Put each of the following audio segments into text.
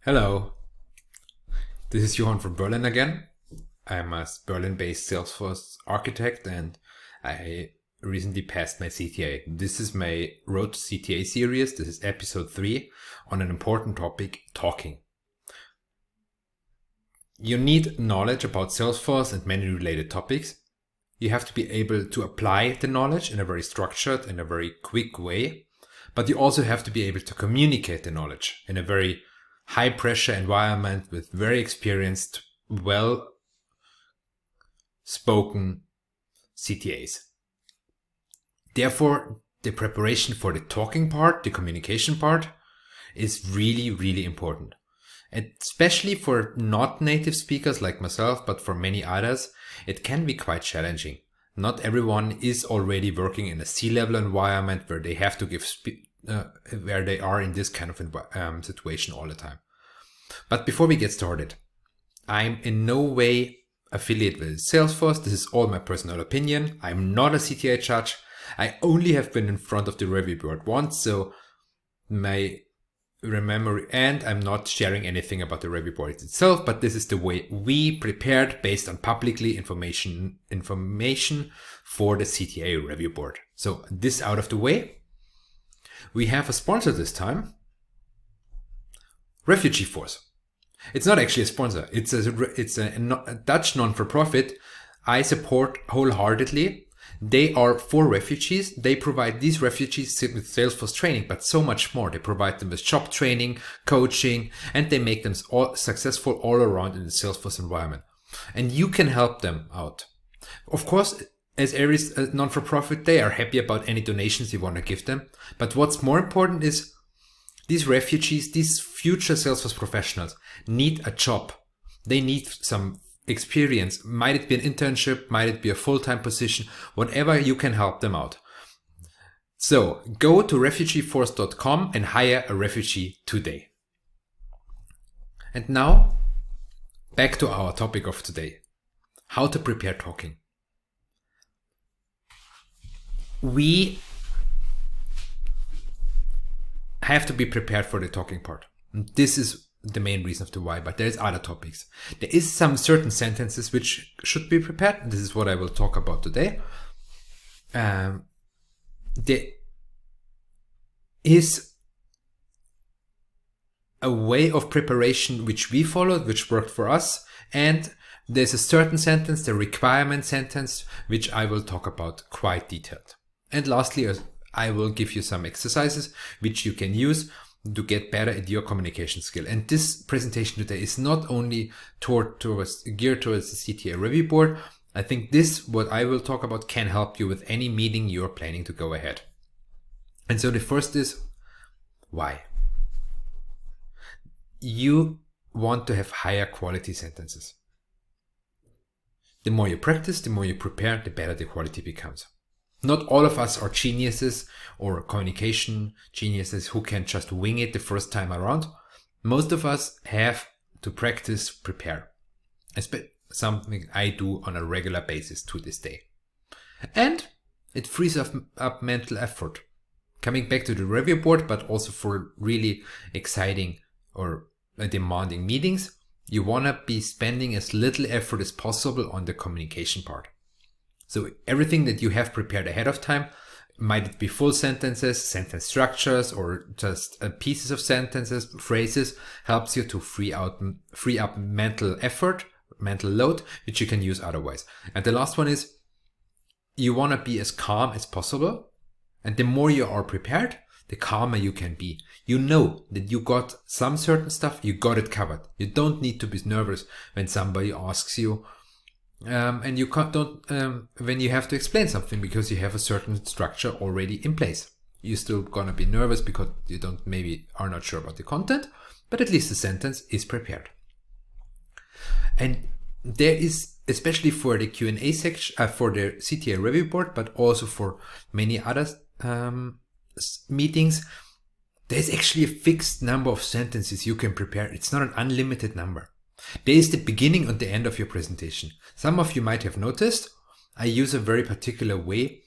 Hello, this is Johan from Berlin again. I'm a Berlin-based Salesforce architect and I recently passed my CTA. This is my Road to CTA series. This is episode 3 on an important topic, talking. You need knowledge about Salesforce and many related topics. You have to be able to apply the knowledge in a very structured and a very quick way, but you also have to be able to communicate the knowledge in a very high pressure environment with very experienced, well spoken CTAs. Therefore, the preparation for the talking part, the communication part, is really, really important. Especially for not native speakers like myself, but for many others, it can be quite challenging. Not everyone is already working in a C-level environment where they have to give where they are in this kind of situation all the time. But before we get started, I'm in no way affiliated with Salesforce. This is all my personal opinion. I'm not a CTA judge. I only have been in front of the review board once, so and I'm not sharing anything about the review board itself, but this is the way we prepared based on publicly information for the CTA review board. So this out of the way. We have a sponsor this time, RefugeeForce. It's not actually a sponsor. It's a Dutch non-for-profit I support wholeheartedly. They are for refugees. They provide these refugees with Salesforce training, but so much more. They provide them with job training, coaching, and they make them all successful all around in the Salesforce environment. And you can help them out. Of course, as every non-for-profit, they are happy about any donations you want to give them. But what's more important is these refugees, these future Salesforce professionals need a job. They need some experience. Might it be an internship? Might it be a full-time position? Whatever, you can help them out. So go to RefugeeForce.com and hire a refugee today. And now back to our topic of today. How to prepare talking. We have to be prepared for the talking part. This is the main reason of the why, but there's other topics. There is some certain sentences which should be prepared. This is what I will talk about today. There is a way of preparation which we followed, which worked for us, and there's a certain sentence, the requirement sentence, which I will talk about quite detailed. And lastly, I will give you some exercises which you can use to get better at your communication skill. And this presentation today is not only geared towards the CTA review board. I think what I will talk about, can help you with any meeting you're planning to go ahead. And so the first is why. You want to have higher quality sentences. The more you practice, the more you prepare, the better the quality becomes. Not all of us are geniuses or communication geniuses who can just wing it the first time around. Most of us have to practice, prepare. Something I do on a regular basis to this day. And it frees up mental effort. Coming back to the review board, but also for really exciting or demanding meetings, you want to be spending as little effort as possible on the communication part. So everything that you have prepared ahead of time, might it be full sentences, sentence structures, or just pieces of sentences, phrases, helps you to free up mental effort, mental load, which you can use otherwise. And the last one is, you want to be as calm as possible. And the more you are prepared, the calmer you can be. You know that you got some certain stuff, you got it covered. You don't need to be nervous when somebody asks you, and you when you have to explain something, because you have a certain structure already in place. You're still gonna be nervous because you maybe are not sure about the content, but at least the sentence is prepared. And there is, especially for the Q&A section, for the CTA review board, but also for many other meetings, there's actually a fixed number of sentences you can prepare. It's not an unlimited number. There is the beginning and the end of your presentation. Some of you might have noticed I use a very particular way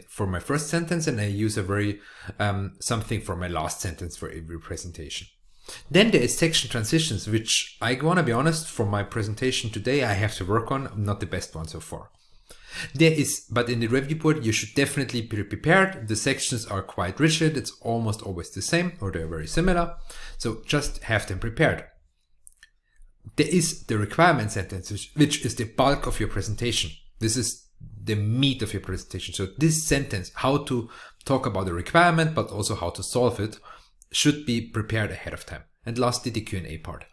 for my first sentence, and I use a very something for my last sentence for every presentation. Then there is section transitions, which I want to be honest, for my presentation today, I have to work on. I'm not the best one so far. But in the review board, you should definitely be prepared. The sections are quite rigid. It's almost always the same, or they're very similar. So just have them prepared. There is the requirement sentence, which is the bulk of your presentation. This is the meat of your presentation. So this sentence, how to talk about the requirement, but also how to solve it, should be prepared ahead of time. And lastly, the Q&A part.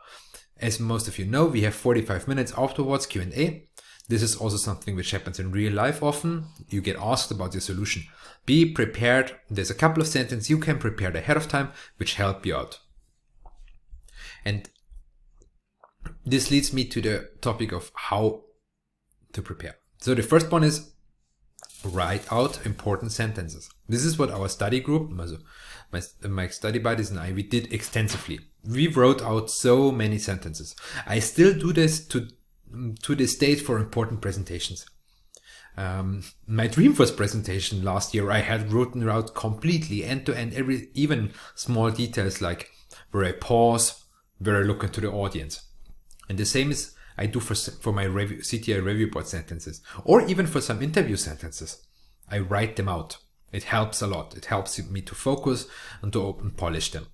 As most of you know, we have 45 minutes afterwards Q&A. This is also something which happens in real life often. You get asked about your solution. Be prepared. There's a couple of sentences you can prepare ahead of time, which help you out. And this leads me to the topic of how to prepare. So the first one is write out important sentences. This is what our study group, my study buddies and I, we did extensively. We wrote out so many sentences. I still do this to this date for important presentations. My RefugeeForce presentation last year, I had written out completely end to end, even small details like where I pause, where I look into the audience. And the same is I do for my CTA review board sentences, or even for some interview sentences. I write them out. It helps a lot. It helps me to focus and to polish them.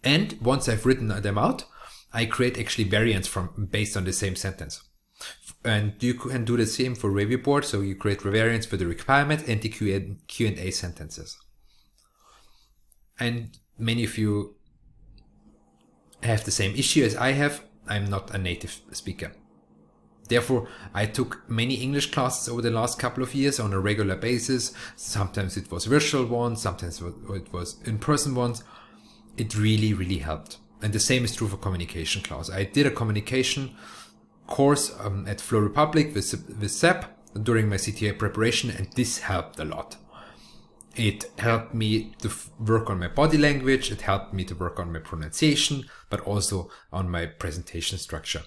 And once I've written them out, I create actually variants based on the same sentence. And you can do the same for review board. So you create variants for the requirement and the Q&A sentences. And many of you have the same issue as I have. I'm not a native speaker. Therefore, I took many English classes over the last couple of years on a regular basis. Sometimes it was virtual ones, sometimes it was in-person ones. It really, really helped. And the same is true for communication class. I did a communication course at Flow Republic with Seb during my CTA preparation, and this helped a lot. It helped me to work on my body language. It helped me to work on my pronunciation, but also on my presentation structure.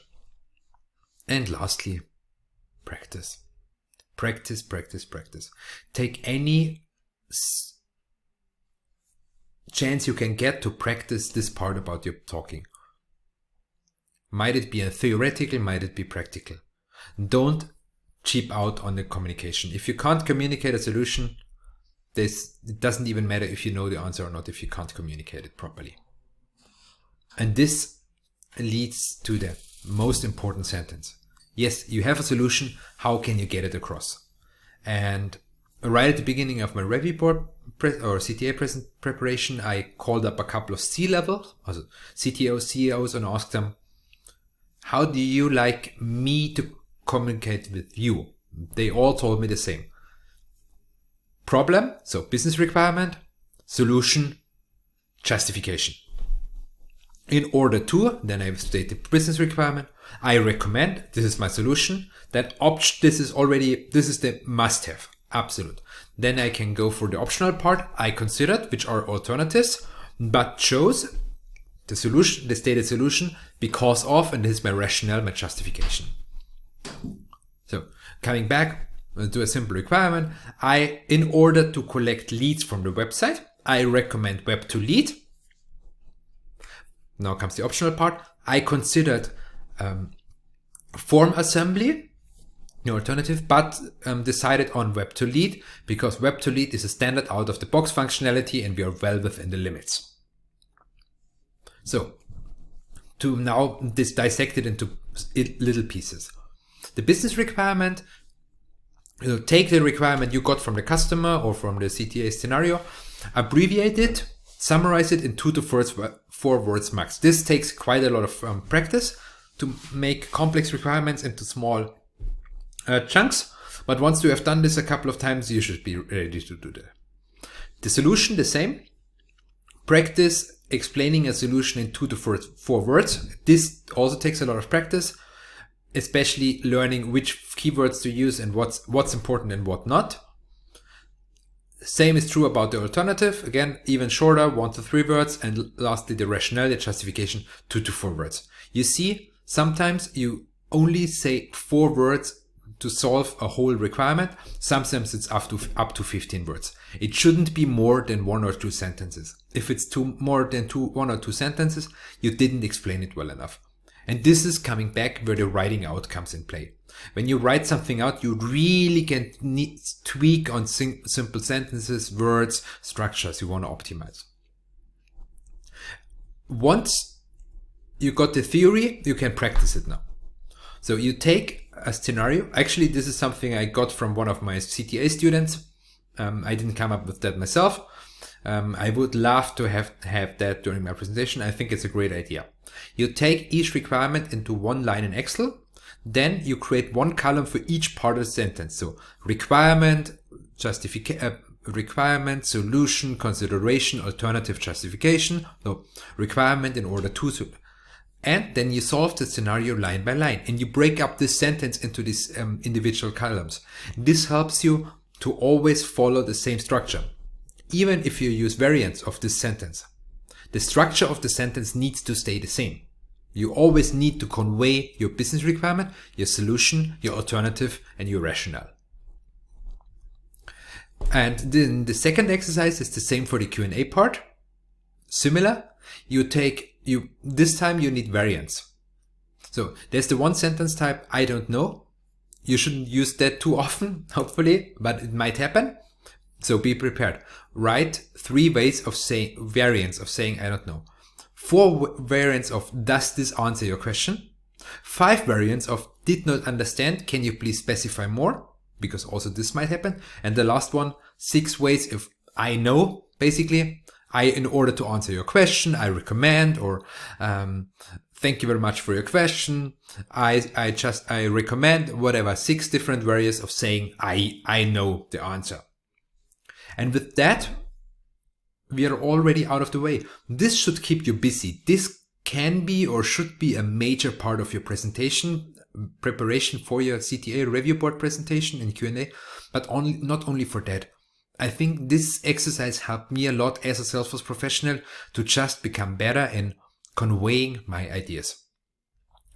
And lastly, practice. Practice, practice, practice. Take any chance you can get to practice this part about your talking. Might it be a theoretical, might it be practical. Don't cheap out on the communication. If you can't communicate a solution, it doesn't even matter if you know the answer or not if you can't communicate it properly. And this leads to the most important sentence. Yes, you have a solution. How can you get it across? And right at the beginning of my review board or CTA preparation, I called up a couple of C-level, also CTOs, CEOs, and asked them, how do you like me to communicate with you? They all told me the same. Problem, so business requirement, solution, justification. In order to, then I state the business requirement. I recommend, this is my solution. That this is the must-have, absolute. Then I can go for the optional part I considered, which are alternatives, but chose the solution, the stated solution, because of, and this is my rationale, my justification. So coming back to a simple requirement, in order to collect leads from the website, I recommend web to lead. Now comes the optional part. I considered form assembly, the alternative, but decided on web to lead because web to lead is a standard out of the box functionality and we are well within the limits. So to now dissect it into little pieces. The business requirement, take the requirement you got from the customer or from the CTA scenario, abbreviate it, summarize it in 2 to 4 words max. This takes quite a lot of practice to make complex requirements into small chunks. But once you have done this a couple of times, you should be ready to do that. The solution, the same. Practice explaining a solution in 2 to 4 words. This also takes a lot of practice, especially learning which keywords to use and what's important and what not. Same is true about the alternative. Again, even shorter, 1 to 3 words. And lastly, the rationale, the justification, 2 to 4 words. You see, sometimes you only say 4 words to solve a whole requirement. Sometimes it's up to 15 words. It shouldn't be more than 1 or 2 sentences. If it's more than 1 or 2 sentences, you didn't explain it well enough. And this is coming back where the writing out comes in play. When you write something out, you really can tweak on simple sentences, words, structures you want to optimize. Once you got the theory, you can practice it now. So you take a scenario. Actually, this is something I got from one of my CTA students. I didn't come up with that myself. I would love to have that during my presentation. I think it's a great idea. You take each requirement into one line in Excel. Then you create one column for each part of the sentence. So requirement, requirement, solution, consideration, alternative, justification. So requirement in order to. And then you solve the scenario line by line. And you break up this sentence into these individual columns. This helps you to always follow the same structure. Even if you use variants of this sentence, the structure of the sentence needs to stay the same. You always need to convey your business requirement, your solution, your alternative, and your rationale. And then the second exercise is the same for the Q&A part. Similar, this time you need variants. So there's the one sentence type, I don't know. You shouldn't use that too often, hopefully, but it might happen. So be prepared. Write 3 ways of saying, variants of saying, I don't know. 4 variants of, does this answer your question? 5 variants of, did not understand, can you please specify more? Because also this might happen. And the last one, 6 ways of, I know, basically, in order to answer your question, I recommend, or thank you very much for your question. I recommend, whatever, 6 different variants of saying, I know the answer. And with that, we are already out of the way. This should keep you busy. This can be or should be a major part of your presentation, preparation for your CTA review board presentation and Q&A, but not only for that. I think this exercise helped me a lot as a Salesforce professional to just become better in conveying my ideas.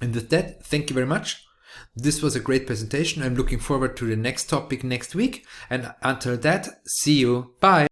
And with that, thank you very much. This was a great presentation. I'm looking forward to the next topic next week. And until that, see you. Bye.